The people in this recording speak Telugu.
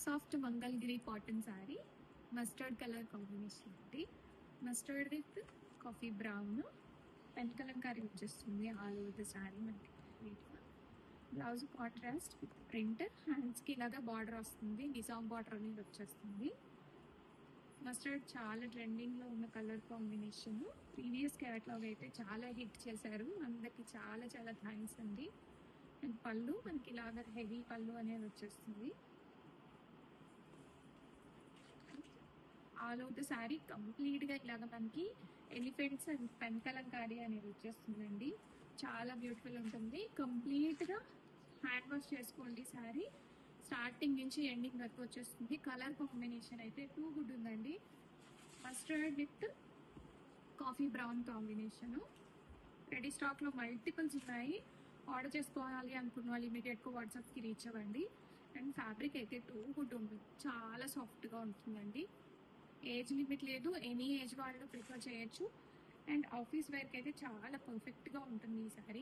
Soft Mangalagiri cotton sari, mustard colour combination అండి. Mustard with coffee brown, pen Kalamkari వచ్చేస్తుంది ఆల్ ఓవర్ ద శారీ మనకి. బ్లౌజ్ కాంట్రాస్ట్ విత్ ప్రింట్, హ్యాండ్స్కి ఇలాగా బార్డర్ వస్తుంది, నిజాం బార్డర్ అనేది వచ్చేస్తుంది. మస్టర్డ్ చాలా ట్రెండింగ్లో ఉన్న కలర్ కాంబినేషన్. ప్రీవియస్ క్యాటలాగ్ అయితే చాలా హిట్ చేశారు, అందరికి చాలా చాలా థ్యాంక్స్ అండి. అండ్ పళ్ళు మనకి ఇలాగ హెవీ పళ్ళు అనేది వచ్చేస్తుంది. ఆల్ ఓవర్ ద శారీ కంప్లీట్గా ఇలాగ మనకి ఎలిఫెంట్స్ అండ్ పెన్ కలంకారీ అనేది వచ్చేస్తుందండి. చాలా బ్యూటిఫుల్ ఉంటుంది. కంప్లీట్గా హ్యాండ్ వాష్ చేసుకోండి శారీ, స్టార్టింగ్ నుంచి ఎండింగ్ వరకు వచ్చేస్తుంది. కలర్ కాంబినేషన్ అయితే టూ గుడ్ ఉందండి. Mustard with coffee brown combination. Ready స్టాక్లో మల్టిపుల్స్ ఉన్నాయి. ఆర్డర్ చేసుకోవాలి అనుకున్న వాళ్ళు ఇమీడియట్గా వాట్సాప్కి రీచ్ అవ్వండి. అండ్ ఫ్యాబ్రిక్ అయితే టూ గుడ్ ఉంటుంది, చాలా సాఫ్ట్గా ఉంటుందండి. ఏజ్ లిమిట్ లేదు, ఎనీ ఏజ్ వాళ్ళు ప్రిఫర్ చేయొచ్చు. అండ్ ఆఫీస్ వేర్కి అయితే చాలా పర్ఫెక్ట్గా ఉంటుంది ఈ శారీ.